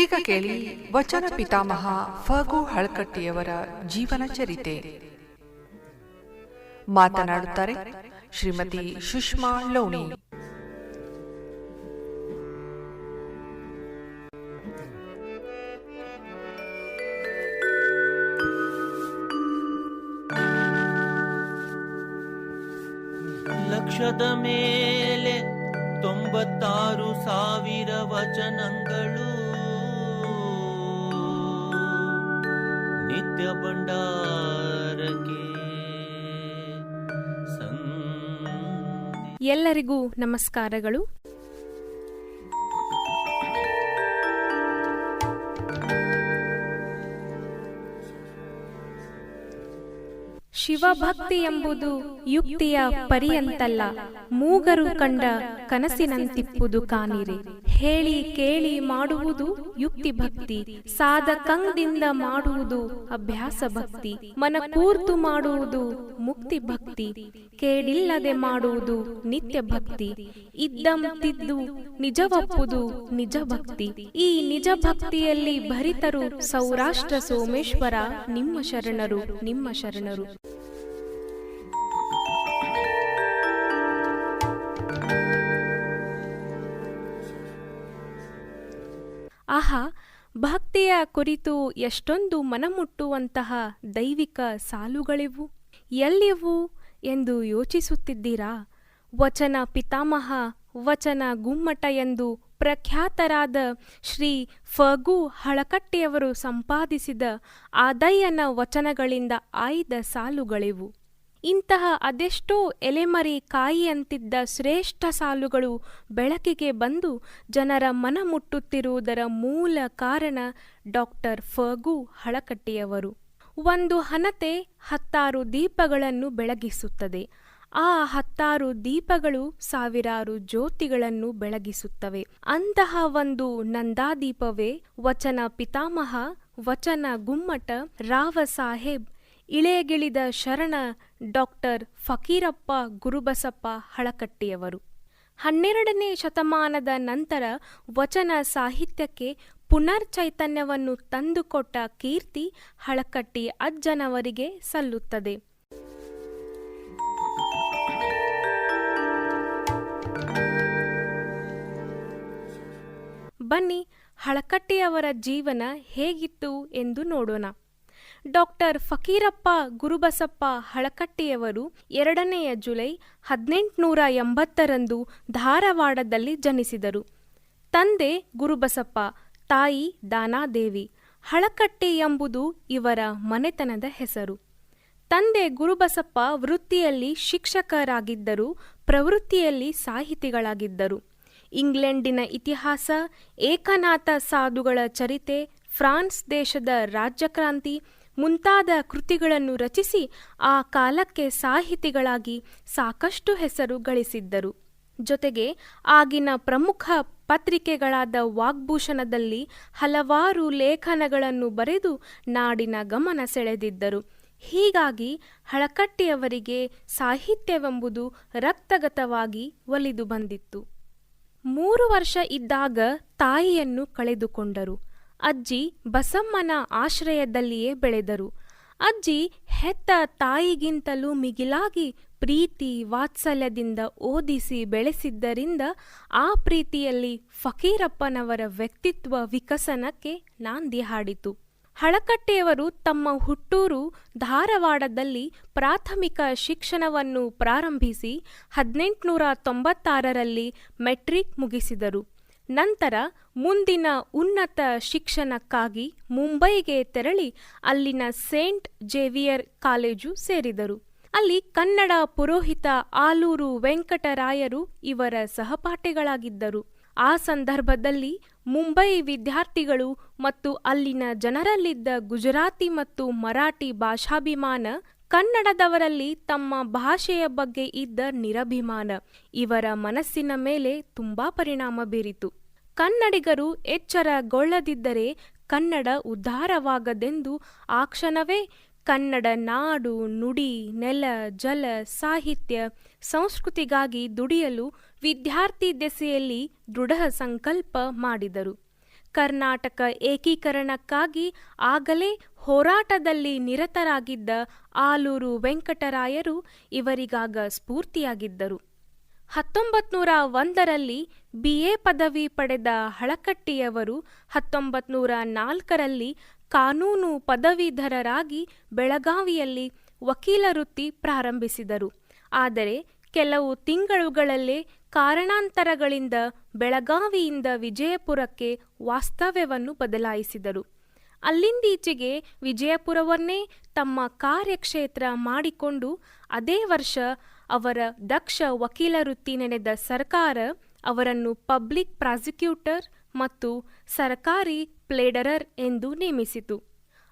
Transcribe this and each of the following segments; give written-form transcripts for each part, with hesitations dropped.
ಈಗ ಕೇಳಿ ವಚನ ಪಿತಾಮಹ ಫಗು ಹಳಕಟ್ಟಿಯವರ ಜೀವನ ಚರಿತೆ. ಮಾತನಾಡುತ್ತಾರೆ ಶ್ರೀಮತಿ ಸುಷ್ಮಾ ಲೋಣಿ. ಲಕ್ಷದ ಮೇಲೆ 96,000 ವಚನಗಳು ನಿತ್ಯ ಭಂಡಾರಕ್ಕೆ. ಎಲ್ಲರಿಗೂ ನಮಸ್ಕಾರಗಳು. ಶಿವಭಕ್ತಿ ಎಂಬುದು ಯುಕ್ತಿಯ ಪರಿಯಂತಲ್ಲ, ಮೂಗರು ಕಂಡ ಕನಸಿನಂತಿಪ್ಪುದು ಕಾಣಿರೆ. ಹೇಳಿ ಕೇಳಿ ಮಾಡುವುದು ಯುಕ್ತಿ ಭಕ್ತಿ, ಸಾಧಕಂದಿಂದ ಮಾಡುವುದು ಅಭ್ಯಾಸ ಭಕ್ತಿ. ಮನ ಕೂರ್ತು ಮಾಡುವುದು ಮುಕ್ತಿ ಭಕ್ತಿ, ಕೇಳಿಲ್ಲದೆ ಮಾಡುವುದು ನಿತ್ಯ ಭಕ್ತಿ. ಇದ್ದಂತಿದ್ದು ನಿಜವಪ್ಪುದು ನಿಜ ಭಕ್ತಿ. ಈ ನಿಜ ಭಕ್ತಿಯಲ್ಲಿ ಭರಿತರು ಸೌರಾಷ್ಟ್ರ ಸೋಮೇಶ್ವರ ನಿಮ್ಮ ಶರಣರು, ನಿಮ್ಮ ಶರಣರು. ಆಹಾ, ಭಕ್ತಿಯ ಕುರಿತು ಎಷ್ಟೊಂದು ಮನಮುಟ್ಟುವಂತಹ ದೈವಿಕ ಸಾಲುಗಳಿವು, ಎಲ್ಲಿವು ಎಂದು ಯೋಚಿಸುತ್ತಿದ್ದೀರಾ? ವಚನ ಪಿತಾಮಹ, ವಚನ ಗುಮ್ಮಟ ಎಂದು ಪ್ರಖ್ಯಾತರಾದ ಶ್ರೀ ಫಗು ಹಳಕಟ್ಟಿಯವರು ಸಂಪಾದಿಸಿದ ಆದಯ್ಯನ ವಚನಗಳಿಂದ ಆಯ್ದ ಸಾಲುಗಳಿವು. ಇಂತಹ ಅದೆಷ್ಟೋ ಎಲೆಮರಿ ಕಾಯಿಯಂತಿದ್ದ ಶ್ರೇಷ್ಠ ಸಾಲುಗಳು ಬೆಳಕಿಗೆ ಬಂದು ಜನರ ಮನ ಮುಟ್ಟುತ್ತಿರುವುದರ ಮೂಲ ಕಾರಣ ಡಾಕ್ಟರ್ ಫಗು ಹಳಕಟ್ಟಿಯವರು. ಒಂದು ಹಣತೆ 10 ದೀಪಗಳನ್ನು ಬೆಳಗಿಸುತ್ತದೆ. ಆ 10 ದೀಪಗಳು ಸಾವಿರಾರು ಜ್ಯೋತಿಗಳನ್ನು ಬೆಳಗಿಸುತ್ತವೆ. ಅಂತಹ ಒಂದು ನಂದಾದೀಪವೇ ವಚನ ಪಿತಾಮಹ, ವಚನ ಗುಮ್ಮಟ, ರಾವ ಸಾಹೇಬ್, ಇಳೆಗಿಳಿದ ಶರಣ ಡಾಕ್ಟರ್ ಫಕೀರಪ್ಪ ಗುರುಬಸಪ್ಪ ಹಳಕಟ್ಟಿಯವರು. 12ನೇ ಶತಮಾನದ ನಂತರ ವಚನ ಸಾಹಿತ್ಯಕ್ಕೆ ಪುನರ್ ಚೈತನ್ಯವನ್ನು ತಂದುಕೊಟ್ಟ ಕೀರ್ತಿ ಹಳಕಟ್ಟಿ ಅಜ್ಜನವರಿಗೆ ಸಲ್ಲುತ್ತದೆ. ಬನ್ನಿ, ಹಳಕಟ್ಟಿಯವರ ಜೀವನ ಹೇಗಿತ್ತು ಎಂದು ನೋಡೋಣ. ಡಾಕ್ಟರ್ ಫಕೀರಪ್ಪ ಗುರುಬಸಪ್ಪ ಹಳಕಟ್ಟಿಯವರು 2ನೇ ಜುಲೈ 1880 ಧಾರವಾಡದಲ್ಲಿ ಜನಿಸಿದರು. ತಂದೆ ಗುರುಬಸಪ್ಪ, ತಾಯಿ ದಾನಾದೇವಿ. ಹಳಕಟ್ಟಿ ಎಂಬುದು ಇವರ ಮನೆತನದ ಹೆಸರು. ತಂದೆ ಗುರುಬಸಪ್ಪ ವೃತ್ತಿಯಲ್ಲಿ ಶಿಕ್ಷಕರಾಗಿದ್ದರು, ಪ್ರವೃತ್ತಿಯಲ್ಲಿ ಸಾಹಿತಿಗಳಾಗಿದ್ದರು. ಇಂಗ್ಲೆಂಡಿನ ಇತಿಹಾಸ, ಏಕನಾಥ ಸಾಧುಗಳ ಚರಿತೆ, ಫ್ರಾನ್ಸ್ ದೇಶದ ರಾಜ್ಯಕ್ರಾಂತಿ ಮುಂತಾದ ಕೃತಿಗಳನ್ನು ರಚಿಸಿ ಆ ಕಾಲಕ್ಕೆ ಸಾಹಿತಿಗಳಾಗಿ ಸಾಕಷ್ಟು ಹೆಸರು ಗಳಿಸಿದ್ದರು. ಜೊತೆಗೆ ಆಗಿನ ಪ್ರಮುಖ ಪತ್ರಿಕೆಗಳಾದ ವಾಗ್ಭೂಷಣದಲ್ಲಿ ಹಲವಾರು ಲೇಖನಗಳನ್ನು ಬರೆದು ನಾಡಿನ ಗಮನ ಸೆಳೆದಿದ್ದರು. ಹೀಗಾಗಿ ಹಳಕಟ್ಟಿಯವರಿಗೆ ಸಾಹಿತ್ಯವೆಂಬುದು ರಕ್ತಗತವಾಗಿ ಒಲಿದು ಬಂದಿತ್ತು. 3 ವರ್ಷ ಇದ್ದಾಗ ತಾಯಿಯನ್ನು ಕಳೆದುಕೊಂಡರು. ಅಜ್ಜಿ ಬಸಮ್ಮನ ಆಶ್ರಯದಲ್ಲಿಯೇ ಬೆಳೆದರು. ಅಜ್ಜಿ ಹೆತ್ತ ತಾಯಿಗಿಂತಲೂ ಮಿಗಿಲಾಗಿ ಪ್ರೀತಿ ವಾತ್ಸಲ್ಯದಿಂದ ಓದಿಸಿ ಬೆಳೆಸಿದ್ದರಿಂದ ಆ ಪ್ರೀತಿಯಲ್ಲಿ ಫಕೀರಪ್ಪನವರ ವ್ಯಕ್ತಿತ್ವ ವಿಕಸನಕ್ಕೆ ನಾಂದಿ ಹಾಡಿತು. ಹಳಕಟ್ಟಿಯವರು ತಮ್ಮ ಹುಟ್ಟೂರು ಧಾರವಾಡದಲ್ಲಿ ಪ್ರಾಥಮಿಕ ಶಿಕ್ಷಣವನ್ನು ಪ್ರಾರಂಭಿಸಿ 1896ರಲ್ಲಿ ಮೆಟ್ರಿಕ್ ಮುಗಿಸಿದರು. ನಂತರ ಮುಂದಿನ ಉನ್ನತ ಶಿಕ್ಷಣಕ್ಕಾಗಿ ಮುಂಬೈಗೆ ತೆರಳಿ ಅಲ್ಲಿನ ಸೇಂಟ್ ಜೇವಿಯರ್ ಕಾಲೇಜು ಸೇರಿದರು. ಅಲ್ಲಿ ಕನ್ನಡ ಪುರೋಹಿತ ಆಲೂರು ವೆಂಕಟರಾಯರು ಇವರ ಸಹಪಾಠಿಗಳಾಗಿದ್ದರು. ಆ ಸಂದರ್ಭದಲ್ಲಿ ಮುಂಬೈ ವಿದ್ಯಾರ್ಥಿಗಳು ಮತ್ತು ಅಲ್ಲಿನ ಜನರಲ್ಲಿದ್ದ ಗುಜರಾತಿ ಮತ್ತು ಮರಾಠಿ ಭಾಷಾಭಿಮಾನ, ಕನ್ನಡದವರಲ್ಲಿ ತಮ್ಮ ಭಾಷೆಯ ಬಗ್ಗೆ ಇದ್ದ ನಿರಭಿಮಾನ ಇವರ ಮನಸ್ಸಿನ ಮೇಲೆ ತುಂಬಾ ಪರಿಣಾಮ ಬೀರಿತು. ಕನ್ನಡಿಗರು ಎಚ್ಚರಗೊಳ್ಳದಿದ್ದರೆ ಕನ್ನಡ ಉದ್ಧಾರವಾಗದೆಂದು ಆ ಕ್ಷಣವೇ ಕನ್ನಡ ನಾಡು, ನುಡಿ, ನೆಲ, ಜಲ, ಸಾಹಿತ್ಯ, ಸಂಸ್ಕೃತಿಗಾಗಿ ದುಡಿಯಲು ವಿದ್ಯಾರ್ಥಿ ದೆಸೆಯಲ್ಲಿ ದೃಢ ಸಂಕಲ್ಪ ಮಾಡಿದರು. ಕರ್ನಾಟಕ ಏಕೀಕರಣಕ್ಕಾಗಿ ಆಗಲೇ ಹೋರಾಟದಲ್ಲಿ ನಿರತರಾಗಿದ್ದ ಆಲೂರು ವೆಂಕಟರಾಯರು ಇವರಿಗಾಗ ಸ್ಫೂರ್ತಿಯಾಗಿದ್ದರು. 1901ರಲ್ಲಿ BA ಪದವಿ ಪಡೆದ ಹಳಕಟ್ಟಿಯವರು 1904ರಲ್ಲಿ ಕಾನೂನು ಪದವೀಧರರಾಗಿ ಬೆಳಗಾವಿಯಲ್ಲಿ ವಕೀಲ ವೃತ್ತಿ ಪ್ರಾರಂಭಿಸಿದರು. ಆದರೆ ಕೆಲವು ತಿಂಗಳುಗಳಲ್ಲೇ ಕಾರಣಾಂತರಗಳಿಂದ ಬೆಳಗಾವಿಯಿಂದ ವಿಜಯಪುರಕ್ಕೆ ವಾಸ್ತವ್ಯವನ್ನು ಬದಲಾಯಿಸಿದರು. ಅಲ್ಲಿಂದೀಚೆಗೆ ವಿಜಯಪುರವನ್ನೇ ತಮ್ಮ ಕಾರ್ಯಕ್ಷೇತ್ರ ಮಾಡಿಕೊಂಡು ಅದೇ ವರ್ಷ ಅವರ ದಕ್ಷ ವಕೀಲ ವೃತ್ತಿ ನೆನೆದ ಸರ್ಕಾರ ಅವರನ್ನು ಪಬ್ಲಿಕ್ ಪ್ರಾಸಿಕ್ಯೂಟರ್ ಮತ್ತು ಸರ್ಕಾರಿ ಪ್ಲೇಡರರ್ ಎಂದು ನೇಮಿಸಿತು.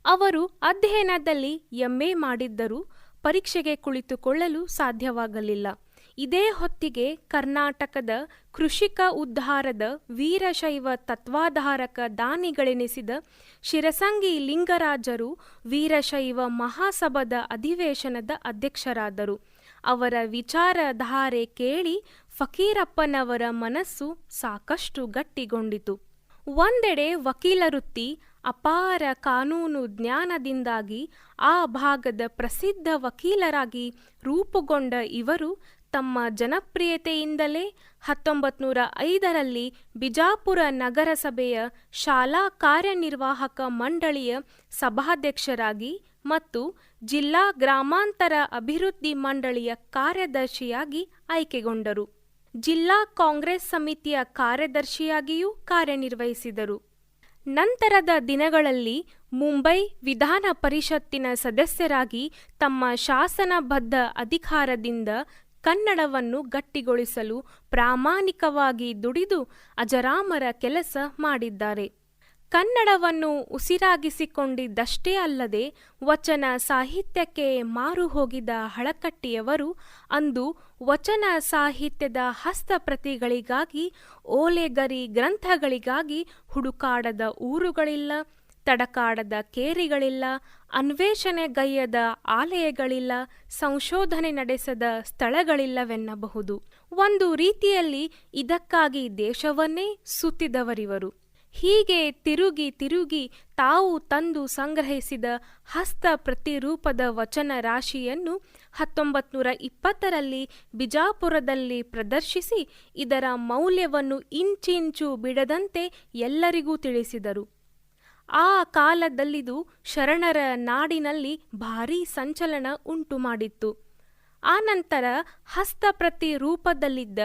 ಅವರು ಅಧ್ಯಯನದಲ್ಲಿ MA ಮಾಡಿದ್ದರೂ ಪರೀಕ್ಷೆಗೆ ಕುಳಿತುಕೊಳ್ಳಲು ಸಾಧ್ಯವಾಗಲಿಲ್ಲ. ಇದೇ ಹೊತ್ತಿಗೆ ಕರ್ನಾಟಕದ ಕೃಷಿಕ ಉದ್ಧಾರದ ವೀರಶೈವ ತತ್ವಾಧಾರಕ ದಾನಿಗಳೆನಿಸಿದ ಶಿರಸಂಗಿ ಲಿಂಗರಾಜರು ವೀರಶೈವ ಮಹಾಸಭಾದ ಅಧಿವೇಶನದ ಅಧ್ಯಕ್ಷರಾದರು. ಅವರ ವಿಚಾರಧಾರೆ ಕೇಳಿ ಫಕೀರಪ್ಪನವರ ಮನಸ್ಸು ಸಾಕಷ್ಟು ಗಟ್ಟಿಗೊಂಡಿತು. ಒಂದೆಡೆ ವಕೀಲ ವೃತ್ತಿ, ಅಪಾರ ಕಾನೂನು ಜ್ಞಾನದಿಂದಾಗಿ ಆ ಭಾಗದ ಪ್ರಸಿದ್ಧ ವಕೀಲರಾಗಿ ರೂಪುಗೊಂಡ ಇವರು ತಮ್ಮ ಜನಪ್ರಿಯತೆಯಿಂದಲೇ 1905ರಲ್ಲಿ ಬಿಜಾಪುರ ನಗರಸಭೆಯ ಶಾಲಾ ಕಾರ್ಯನಿರ್ವಾಹಕ ಮಂಡಳಿಯ ಸಭಾಧ್ಯಕ್ಷರಾಗಿ ಮತ್ತು ಜಿಲ್ಲಾ ಗ್ರಾಮಾಂತರ ಅಭಿವೃದ್ಧಿ ಮಂಡಳಿಯ ಕಾರ್ಯದರ್ಶಿಯಾಗಿ ಆಯ್ಕೆಗೊಂಡರು. ಜಿಲ್ಲಾ ಕಾಂಗ್ರೆಸ್ ಸಮಿತಿಯ ಕಾರ್ಯದರ್ಶಿಯಾಗಿಯೂ ಕಾರ್ಯನಿರ್ವಹಿಸಿದರು. ನಂತರದ ದಿನಗಳಲ್ಲಿ ಮುಂಬೈ ವಿಧಾನ ಪರಿಷತ್ತಿನ ಸದಸ್ಯರಾಗಿ ತಮ್ಮ ಶಾಸನಬದ್ಧ ಅಧಿಕಾರದಿಂದ ಕನ್ನಡವನ್ನು ಗಟ್ಟಿಗೊಳಿಸಲು ಪ್ರಾಮಾಣಿಕವಾಗಿ ದುಡಿದು ಅಜರಾಮರ ಕೆಲಸ ಮಾಡಿದ್ದಾರೆ. ಕನ್ನಡವನ್ನು ಉಸಿರಾಗಿಸಿಕೊಂಡಿದ್ದಷ್ಟೇ ಅಲ್ಲದೆ ವಚನ ಸಾಹಿತ್ಯಕ್ಕೆ ಮಾರು ಹೋಗಿದ ಹಳಕಟ್ಟಿಯವರು ಅಂದು ವಚನ ಸಾಹಿತ್ಯದ ಹಸ್ತಪ್ರತಿಗಳಿಗಾಗಿ, ಓಲೆಗರಿ ಗ್ರಂಥಗಳಿಗಾಗಿ ಹುಡುಕಾಡದ ಊರುಗಳಿಲ್ಲ, ತಡಕಾಡದ ಕೇರಿಗಳಿಲ್ಲ, ಅನ್ವೇಷಣೆಗೈಯದ ಆಲಯಗಳಿಲ್ಲ, ಸಂಶೋಧನೆ ನಡೆಸದ ಸ್ಥಳಗಳಿಲ್ಲವೆನ್ನಬಹುದು. ಒಂದು ರೀತಿಯಲ್ಲಿ ಇದಕ್ಕಾಗಿ ದೇಶವನ್ನೇ ಸುತ್ತಿದವರಿವರು. ಹೀಗೆ ತಿರುಗಿ ತಿರುಗಿ ತಾವು ತಂದು ಸಂಗ್ರಹಿಸಿದ ಹಸ್ತ ಪ್ರತಿರೂಪದ ವಚನ ರಾಶಿಯನ್ನು 1920ರಲ್ಲಿ ಬಿಜಾಪುರದಲ್ಲಿ ಪ್ರದರ್ಶಿಸಿ ಇದರ ಮೌಲ್ಯವನ್ನು ಇಂಚಿಂಚು ಬಿಡದಂತೆ ಎಲ್ಲರಿಗೂ ತಿಳಿಸಿದರು. ಆ ಕಾಲದಲ್ಲಿದು ಶರಣರ ನಾಡಿನಲ್ಲಿ ಭಾರೀ ಸಂಚಲನ ಉಂಟು ಮಾಡಿತ್ತು. ಆನಂತರ ಹಸ್ತಪ್ರತಿ ರೂಪದಲ್ಲಿದ್ದ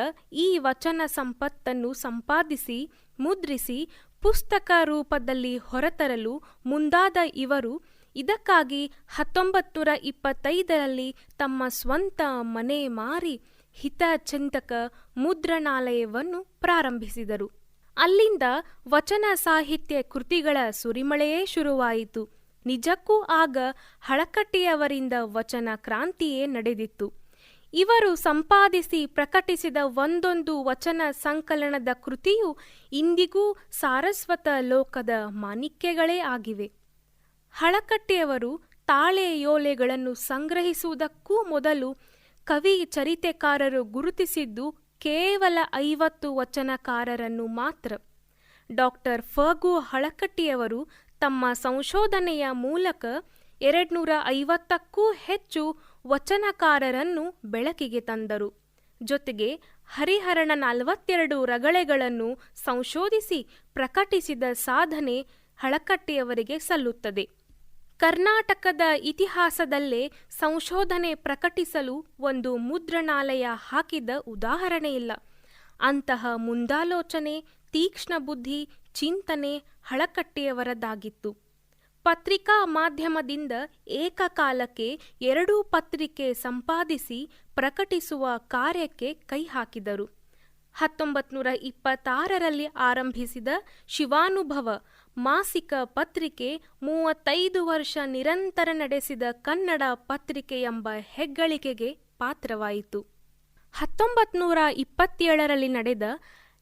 ಈ ವಚನ ಸಂಪತ್ತನ್ನು ಸಂಪಾದಿಸಿ ಮುದ್ರಿಸಿ ಪುಸ್ತಕ ರೂಪದಲ್ಲಿ ಹೊರತರಲು ಮುಂದಾದ ಇವರು ಇದಕ್ಕಾಗಿ 1925ರಲ್ಲಿ ತಮ್ಮ ಸ್ವಂತ ಮನೆ ಮಾರಿ ಹಿತಚಿಂತಕ ಮುದ್ರಣಾಲಯವನ್ನು ಪ್ರಾರಂಭಿಸಿದರು. ಅಲ್ಲಿಂದ ವಚನ ಸಾಹಿತ್ಯ ಕೃತಿಗಳ ಸುರಿಮಳೆಯೇ ಶುರುವಾಯಿತು. ನಿಜಕ್ಕೂ ಆಗ ಹಳಕಟ್ಟಿಯವರಿಂದ ವಚನ ಕ್ರಾಂತಿಯೇ ನಡೆದಿತ್ತು. ಇವರು ಸಂಪಾದಿಸಿ ಪ್ರಕಟಿಸಿದ ಒಂದೊಂದು ವಚನ ಸಂಕಲನದ ಕೃತಿಯು ಇಂದಿಗೂ ಸಾರಸ್ವತ ಲೋಕದ ಮಾಣಿಕ್ಯಗಳೇ ಆಗಿವೆ. ಹಳಕಟ್ಟಿಯವರು ತಾಳೆಯೋಲೆಗಳನ್ನು ಸಂಗ್ರಹಿಸುವುದಕ್ಕೂ ಮೊದಲು ಕವಿ ಚರಿತೆಕಾರರು ಗುರುತಿಸಿದ್ದು ಕೇವಲ 50 ವಚನಕಾರರನ್ನು ಮಾತ್ರ. ಡಾಕ್ಟರ್ ಫಗು ಹಳಕಟ್ಟಿಯವರು ತಮ್ಮ ಸಂಶೋಧನೆಯ ಮೂಲಕ 250ಕ್ಕೂ ಹೆಚ್ಚು ವಚನಕಾರರನ್ನು ಬೆಳಕಿಗೆ ತಂದರು. ಜೊತೆಗೆ ಹರಿಹರನ 42 ರಗಳೆಗಳನ್ನು ಸಂಶೋಧಿಸಿ ಪ್ರಕಟಿಸಿದ ಸಾಧನೆ ಹಳಕಟ್ಟಿಯವರಿಗೆ ಸಲ್ಲುತ್ತದೆ. ಕರ್ನಾಟಕದ ಇತಿಹಾಸದಲ್ಲೇ ಸಂಶೋಧನೆ ಪ್ರಕಟಿಸಲು ಒಂದು ಮುದ್ರಣಾಲಯ ಹಾಕಿದ ಉದಾಹರಣೆಯಿಲ್ಲ. ಅಂತಹ ಮುಂದಾಲೋಚನೆ, ತೀಕ್ಷ್ಣ ಬುದ್ಧಿ, ಚಿಂತನೆ ಹಳಕಟ್ಟಿಯವರದಾಗಿತ್ತು. ಪತ್ರಿಕಾ ಮಾಧ್ಯಮದಿಂದ ಏಕಕಾಲಕ್ಕೆ 2 ಪತ್ರಿಕೆ ಸಂಪಾದಿಸಿ ಪ್ರಕಟಿಸುವ ಕಾರ್ಯಕ್ಕೆ ಕೈ ಹಾಕಿದರು. 1926ರಲ್ಲಿ ಆರಂಭಿಸಿದ ಶಿವಾನುಭವ ಮಾಸಿಕ ಪತ್ರಿಕೆ 35 ವರ್ಷ ನಿರಂತರ ನಡೆಸಿದ ಕನ್ನಡ ಪತ್ರಿಕೆ ಎಂಬ ಹೆಗ್ಗಳಿಕೆಗೆ ಪಾತ್ರವಾಯಿತು. 1927ರಲ್ಲಿ ನಡೆದ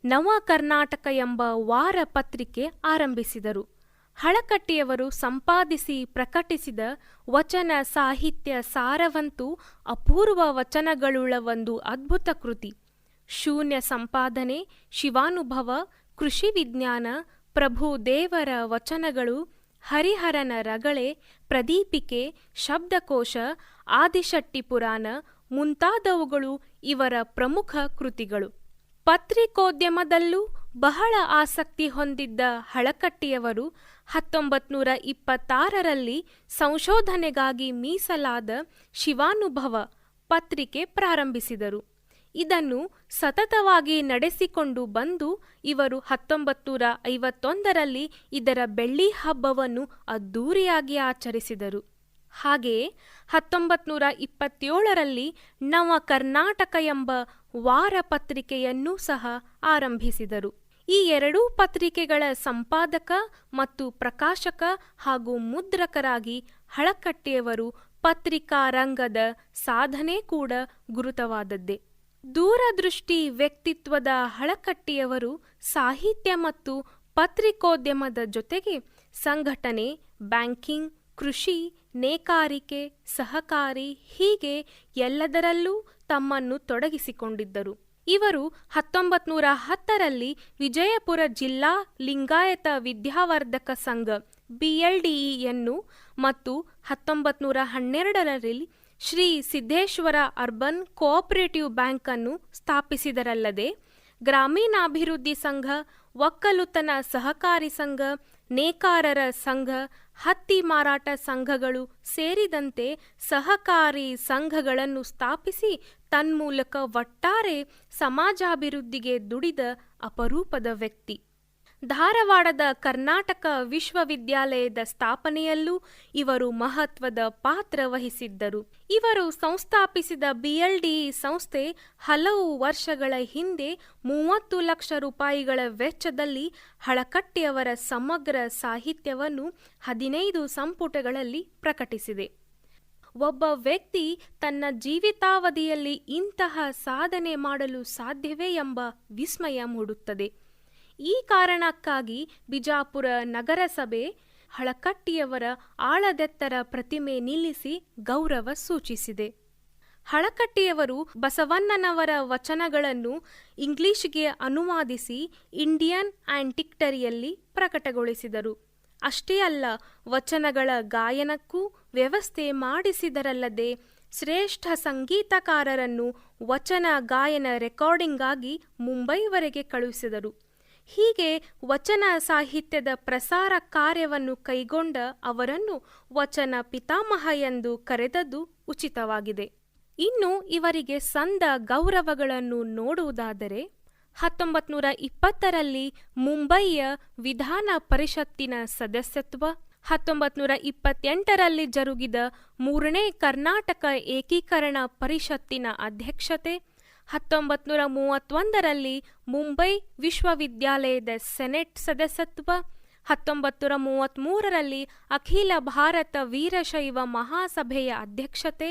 ನವ ಕರ್ನಾಟಕ ಎಂಬ ವಾರ ಪತ್ರಿಕೆ ಆರಂಭಿಸಿದರು. ಹಳಕಟ್ಟಿಯವರು ಸಂಪಾದಿಸಿ ಪ್ರಕಟಿಸಿದ ವಚನ ಸಾಹಿತ್ಯ ಸಾರವಂತೂ ಅಪೂರ್ವ ವಚನಗಳುಳ್ಳ ಒಂದು ಅದ್ಭುತ ಕೃತಿ. ಶೂನ್ಯ ಸಂಪಾದನೆ, ಶಿವಾನುಭವ, ಕೃಷಿ ವಿಜ್ಞಾನ, ಪ್ರಭು ದೇವರ ವಚನಗಳು, ಹರಿಹರನ ರಗಳೆ, ಪ್ರದೀಪಿಕೆ, ಶಬ್ದಕೋಶ, ಆದಿಶಟ್ಟಿ ಪುರಾಣ ಮುಂತಾದವುಗಳು ಇವರ ಪ್ರಮುಖ ಕೃತಿಗಳು. ಪತ್ರಿಕೋದ್ಯಮದಲ್ಲೂ ಬಹಳ ಆಸಕ್ತಿ ಹೊಂದಿದ್ದ ಹಳಕಟ್ಟಿಯವರು 1926ರಲ್ಲಿ ಸಂಶೋಧನೆಗಾಗಿ ಮೀಸಲಾದ ಶಿವಾನುಭವ ಪತ್ರಿಕೆ ಪ್ರಾರಂಭಿಸಿದರು. ಇದನ್ನು ಸತತವಾಗಿ ನಡೆಸಿಕೊಂಡು ಬಂದು ಇವರು 1951ರಲ್ಲಿ ಇದರ ಬೆಳ್ಳಿ ಹಬ್ಬವನ್ನು ಅದ್ದೂರಿಯಾಗಿ ಆಚರಿಸಿದರು. ಹಾಗೆಯೇ 1927ರಲ್ಲಿ ನವ ಕರ್ನಾಟಕ ಎಂಬ ವಾರ ಪತ್ರಿಕೆಯನ್ನೂ ಸಹ ಆರಂಭಿಸಿದರು. ಈ ಎರಡೂ ಪತ್ರಿಕೆಗಳ ಸಂಪಾದಕ ಮತ್ತು ಪ್ರಕಾಶಕ ಹಾಗೂ ಮುದ್ರಕರಾಗಿ ಹಳಕಟ್ಟಿಯವರು ಪತ್ರಿಕಾ ರಂಗದ ಸಾಧನೆ ಕೂಡ ಗುರುತವಾದದ್ದೇ. ದೂರದೃಷ್ಟಿ ವ್ಯಕ್ತಿತ್ವದ ಹಳಕಟ್ಟಿಯವರು ಸಾಹಿತ್ಯ ಮತ್ತು ಪತ್ರಿಕೋದ್ಯಮದ ಜೊತೆಗೆ ಸಂಘಟನೆ, ಬ್ಯಾಂಕಿಂಗ್, ಕೃಷಿ, ನೇಕಾರಿಕೆ, ಸಹಕಾರಿ ಹೀಗೆ ಎಲ್ಲದರಲ್ಲೂ ತಮ್ಮನ್ನು ತೊಡಗಿಸಿಕೊಂಡಿದ್ದರು. ಇವರು 1910ರಲ್ಲಿ ವಿಜಯಪುರ ಜಿಲ್ಲಾ ಲಿಂಗಾಯತ ವಿದ್ಯಾವರ್ಧಕ ಸಂಘ BLDEಯನ್ನು ಮತ್ತು 1912ರಲ್ಲಿ Shri Siddeshwara urban cooperative bank ಅನ್ನು ಸ್ಥಾಪಿಸಿದರಲ್ಲದೆ ಗ್ರಾಮೀಣಾಭಿವೃದ್ಧಿ ಸಂಘ, ಒಕ್ಕಲುತನ ಸಹಕಾರಿ ಸಂಘ, ನೇಕಾರರ ಸಂಘ, ಹತ್ತಿ ಮಾರಾಟ ಸಂಘಗಳು ಸೇರಿದಂತೆ ಸಹಕಾರಿ ಸಂಘಗಳನ್ನು ಸ್ಥಾಪಿಸಿ ತನ್ಮೂಲಕ ಒಟ್ಟಾರೆ ಸಮಾಜಾಭಿವೃದ್ಧಿಗೆ ದುಡಿದ ಅಪರೂಪದ ವ್ಯಕ್ತಿ. ಧಾರವಾಡದ ಕರ್ನಾಟಕ ವಿಶ್ವವಿದ್ಯಾಲಯದ ಸ್ಥಾಪನೆಯಲ್ಲೂ ಇವರು ಮಹತ್ವದ ಪಾತ್ರ ವಹಿಸಿದ್ದರು. ಇವರು ಸಂಸ್ಥಾಪಿಸಿದ BLDE ಸಂಸ್ಥೆ ಹಲವು ವರ್ಷಗಳ ಹಿಂದೆ 30 ಲಕ್ಷ ರೂಪಾಯಿಗಳ ವೆಚ್ಚದಲ್ಲಿ ಹಳಕಟ್ಟಿಯವರ ಸಮಗ್ರ ಸಾಹಿತ್ಯವನ್ನು 15 ಸಂಪುಟಗಳಲ್ಲಿ ಪ್ರಕಟಿಸಿದೆ. ಒಬ್ಬ ವ್ಯಕ್ತಿ ತನ್ನ ಜೀವಿತಾವಧಿಯಲ್ಲಿ ಇಂತಹ ಸಾಧನೆ ಮಾಡಲು ಸಾಧ್ಯವೇ ಎಂಬ ವಿಸ್ಮಯ ಮೂಡುತ್ತದೆ. ಈ ಕಾರಣಕ್ಕಾಗಿ ಬಿಜಾಪುರ ನಗರಸಭೆ ಹಳಕಟ್ಟಿಯವರ ಆಳದೆತ್ತರ ಪ್ರತಿಮೆ ನಿಲ್ಲಿಸಿ ಗೌರವ ಸೂಚಿಸಿದೆ. ಹಳಕಟ್ಟಿಯವರು ಬಸವಣ್ಣನವರ ವಚನಗಳನ್ನು ಇಂಗ್ಲಿಷ್ಗೆ ಅನುವಾದಿಸಿ ಇಂಡಿಯನ್ ಆಂಟಿಕ್ಟರಿಯಲ್ಲಿ ಪ್ರಕಟಗೊಳಿಸಿದರು. ಅಷ್ಟೇ ಅಲ್ಲ, ವಚನಗಳ ಗಾಯನಕ್ಕೂ ವ್ಯವಸ್ಥೆ ಮಾಡಿಸಿದರಲ್ಲದೆ ಶ್ರೇಷ್ಠ ಸಂಗೀತಕಾರರನ್ನು ವಚನ ಗಾಯನ ರೆಕಾರ್ಡಿಂಗಾಗಿ ಮುಂಬೈವರೆಗೆ ಕಳುಹಿಸಿದರು. ಹೀಗೆ ವಚನ ಸಾಹಿತ್ಯದ ಪ್ರಸಾರ ಕಾರ್ಯವನ್ನು ಕೈಗೊಂಡ ಅವರನ್ನು ವಚನ ಪಿತಾಮಹ ಎಂದು ಕರೆದದ್ದು ಉಚಿತವಾಗಿದೆ. ಇನ್ನು ಇವರಿಗೆ ಸಂದ ಗೌರವಗಳನ್ನು ನೋಡುವುದಾದರೆ 1920ರಲ್ಲಿ ಮುಂಬಯಿಯ ವಿಧಾನ ಪರಿಷತ್ತಿನ ಸದಸ್ಯತ್ವ, 1928ರಲ್ಲಿ ಜರುಗಿದ 3ನೇ ಕರ್ನಾಟಕ ಏಕೀಕರಣ ಪರಿಷತ್ತಿನ ಅಧ್ಯಕ್ಷತೆ, 1931ರಲ್ಲಿ ಮುಂಬೈ ವಿಶ್ವವಿದ್ಯಾಲಯದ ಸೆನೆಟ್ ಸದಸ್ಯತ್ವ, 1933ರಲ್ಲಿ ಅಖಿಲ ಭಾರತ ವೀರಶೈವ ಮಹಾಸಭೆಯ ಅಧ್ಯಕ್ಷತೆ,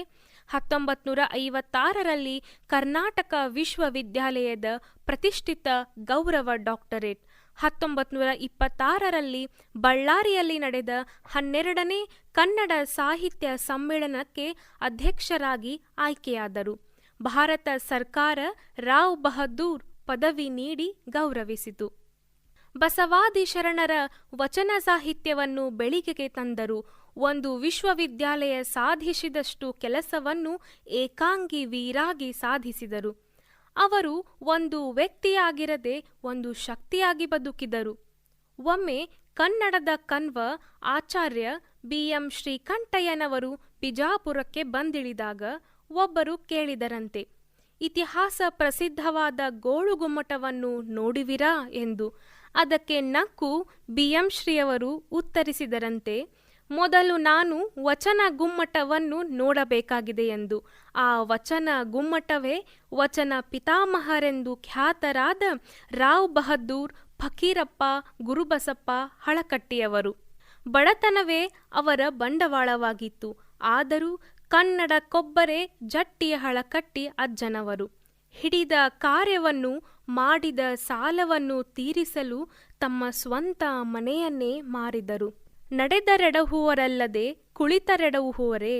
1956ರಲ್ಲಿ ಕರ್ನಾಟಕ ವಿಶ್ವವಿದ್ಯಾಲಯದ ಪ್ರತಿಷ್ಠಿತ ಗೌರವ ಡಾಕ್ಟರೇಟ್, 1926ರಲ್ಲಿ ಬಳ್ಳಾರಿಯಲ್ಲಿ ನಡೆದ 12ನೇ ಕನ್ನಡ ಸಾಹಿತ್ಯ ಸಮ್ಮೇಳನಕ್ಕೆ ಅಧ್ಯಕ್ಷರಾಗಿ ಆಯ್ಕೆಯಾದರು. ಭಾರತ ಸರ್ಕಾರ ರಾವ್ ಬಹದ್ದೂರ್ ಪದವಿ ನೀಡಿ ಗೌರವಿಸಿತು. ಬಸವಾದಿ ಶರಣರ ವಚನ ಸಾಹಿತ್ಯವನ್ನು ಬೆಳಕಿಗೆ ತಂದರು. ಒಂದು ವಿಶ್ವವಿದ್ಯಾಲಯ ಸಾಧಿಸಿದಷ್ಟು ಕೆಲಸವನ್ನು ಏಕಾಂಗಿ ವೀರಾಗಿ ಸಾಧಿಸಿದರು. ಅವರು ಒಂದು ವ್ಯಕ್ತಿಯಾಗಿರದೆ ಒಂದು ಶಕ್ತಿಯಾಗಿ ಬದುಕಿದರು. ಒಮ್ಮೆ ಕನ್ನಡದ ಕಣ್ವ ಆಚಾರ್ಯ BM ಶ್ರೀಕಂಠಯ್ಯನವರು ಬಿಜಾಪುರಕ್ಕೆ ಬಂದಿಳಿದಾಗ ಒಬ್ಬರು ಕೇಳಿದರಂತೆ, ಇತಿಹಾಸ ಪ್ರಸಿದ್ಧವಾದ ಗೋಳುಗುಮ್ಮಟವನ್ನು ನೋಡುವಿರಾ ಎಂದು. ಅದಕ್ಕೆ ನಕ್ಕು BM ಶ್ರೀಯವರು ಉತ್ತರಿಸಿದರಂತೆ, ಮೊದಲು ನಾನು ವಚನ ಗುಮ್ಮಟವನ್ನು ನೋಡಬೇಕಾಗಿದೆ ಎಂದು. ಆ ವಚನ ಗುಮ್ಮಟವೇ ವಚನ ಪಿತಾಮಹರೆಂದು ಖ್ಯಾತರಾದ ರಾವ್ ಬಹದ್ದೂರ್ ಫಕೀರಪ್ಪ ಗುರುಬಸಪ್ಪ ಹಳಕಟ್ಟಿಯವರು. ಬಡತನವೇ ಅವರ ಬಂಡವಾಳವಾಗಿತ್ತು. ಆದರೂ ಕನ್ನಡಕ್ಕೊಬ್ಬರೇ ಜಟ್ಟಿಯ ಹಳಕಟ್ಟಿ ಅಜ್ಜನವರು. ಹಿಡಿದ ಕಾರ್ಯವನ್ನು, ಮಾಡಿದ ಸಾಲವನ್ನು ತೀರಿಸಲು ತಮ್ಮ ಸ್ವಂತ ಮನೆಯನ್ನೇ ಮಾರಿದರು. ನಡೆದರೆಡಹುವರಲ್ಲದೆ ಕುಳಿತರೆಡಹುವರೇ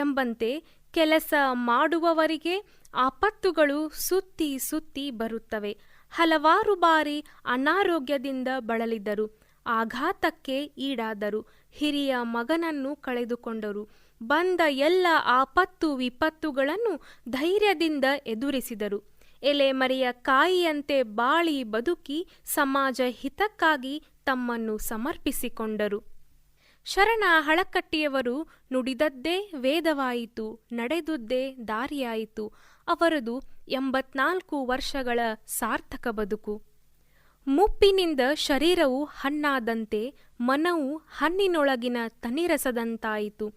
ಎಂಬಂತೆ ಕೆಲಸ ಮಾಡುವವರಿಗೆ ಆಪತ್ತುಗಳು ಸುತ್ತಿ ಸುತ್ತಿ ಬರುತ್ತವೆ. ಹಲವಾರು ಬಾರಿ ಅನಾರೋಗ್ಯದಿಂದ ಬಳಲಿದರು. ಆಘಾತಕ್ಕೆ ಈಡಾದರು. ಹಿರಿಯ ಮಗನನ್ನು ಕಳೆದುಕೊಂಡರು. ಬಂದ ಎಲ್ಲ ಆಪತ್ತು ವಿಪತ್ತುಗಳನ್ನು ಧೈರ್ಯದಿಂದ ಎದುರಿಸಿದರು. ಎಲೆಮರೆಯ ಕಾಯಿಯಂತೆ ಬಾಳಿ ಬದುಕಿ ಸಮಾಜ ಹಿತಕ್ಕಾಗಿ ತಮ್ಮನ್ನು ಸಮರ್ಪಿಸಿಕೊಂಡರು. ಶರಣ ಹಳಕಟ್ಟಿಯವರು ನುಡಿದದ್ದೇ ವೇದವಾಯಿತು, ನಡೆದುದ್ದೇ ದಾರಿಯಾಯಿತು. ಅವರದು 84 ವರ್ಷಗಳ ಸಾರ್ಥಕ ಬದುಕು. ಮುಪ್ಪಿನಿಂದ ಶರೀರವು ಹಣ್ಣಾದಂತೆ ಮನವು ಹಣ್ಣಿನೊಳಗಿನ ತನಿರಸದಂತಾಯಿತು.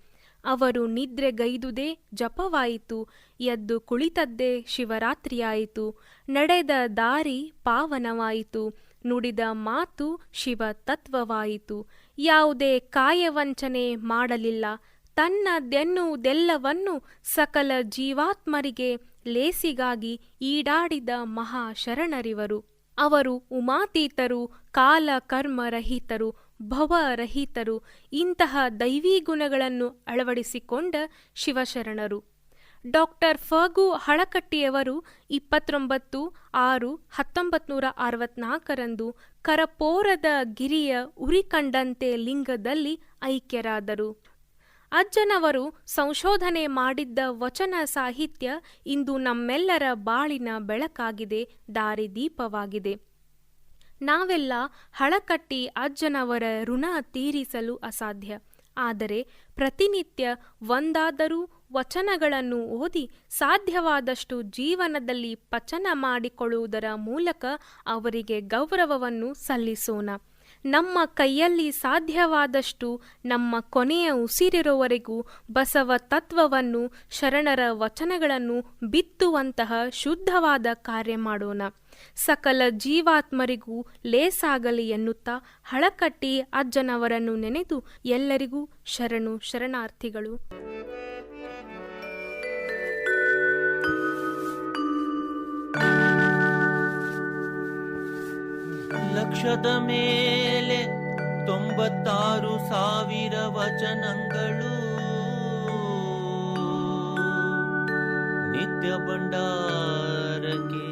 ಅವರು ನಿದ್ರೆಗೈದುದೇ ಜಪವಾಯಿತು, ಎದ್ದು ಕುಳಿತದ್ದೇ ಶಿವರಾತ್ರಿಯಾಯಿತು. ನಡೆದ ದಾರಿ ಪಾವನವಾಯಿತು, ನುಡಿದ ಮಾತು ಶಿವ ತತ್ವವಾಯಿತು. ಯಾವುದೇ ಕಾಯವಂಚನೆ ಮಾಡಲಿಲ್ಲ, ತನ್ನದೆನ್ನುವುದೆಲ್ಲವನ್ನು ಸಕಲ ಜೀವಾತ್ಮರಿಗೆ ಲೇಸಿಗಾಗಿ ಈಡಾಡಿದ ಮಹಾಶರಣರಿವರು. ಅವರು ಉಮಾತೀತರು, ಕಾಲ ಕರ್ಮರಹಿತರು, ಭವರಹಿತರು. ಇಂತಹ ದೈವೀ ಗುಣಗಳನ್ನು ಅಳವಡಿಸಿಕೊಂಡ ಶಿವಶರಣರು. ಡಾಕ್ಟರ್ ಫಗು ಹಳಕಟ್ಟಿಯವರು 29/6/1964 ಕರಪೋರದ ಗಿರಿಯ ಉರಿಕಂಡಂತೆ ಲಿಂಗದಲ್ಲಿ ಐಕ್ಯರಾದರು. ಅಜ್ಜನವರು ಸಂಶೋಧನೆ ಮಾಡಿದ್ದ ವಚನ ಸಾಹಿತ್ಯ ಇಂದು ನಮ್ಮೆಲ್ಲರ ಬಾಳಿನ ಬೆಳಕಾಗಿದೆ, ದಾರಿದೀಪವಾಗಿದೆ. ನಾವೆಲ್ಲ ಹಳಕಟ್ಟಿ ಅಜ್ಜನವರ ಋಣ ತೀರಿಸಲು ಅಸಾಧ್ಯ. ಆದರೆ ಪ್ರತಿನಿತ್ಯ ಒಂದಾದರೂ ವಚನಗಳನ್ನು ಓದಿ ಸಾಧ್ಯವಾದಷ್ಟು ಜೀವನದಲ್ಲಿ ಪಚನ ಮಾಡಿಕೊಳ್ಳುವುದರ ಮೂಲಕ ಅವರಿಗೆ ಗೌರವವನ್ನು ಸಲ್ಲಿಸೋಣ. ನಮ್ಮ ಕೈಯಲ್ಲಿ ಸಾಧ್ಯವಾದಷ್ಟು ನಮ್ಮ ಕೊನೆಯ ಉಸಿರಿರುವವರೆಗೂ ಬಸವ ತತ್ವವನ್ನು, ಶರಣರ ವಚನಗಳನ್ನು ಬಿತ್ತುವಂತಹ ಶುದ್ಧವಾದ ಕಾರ್ಯ ಮಾಡೋಣ. ಸಕಲ ಜೀವಾತ್ಮರಿಗೂ ಲೇಸಾಗಲಿ ಎನ್ನುತ್ತಾ ಹಳಕಟ್ಟಿ ಅಜ್ಜನವರನ್ನು ನೆನೆದು ಎಲ್ಲರಿಗೂ ಶರಣು ಶರಣಾರ್ಥಿಗಳು. ಲಕ್ಷದ ಮೇಲೆ 96,000 ವಚನಗಳು ನಿತ್ಯ ಭಂಡಾರಕ್ಕೆ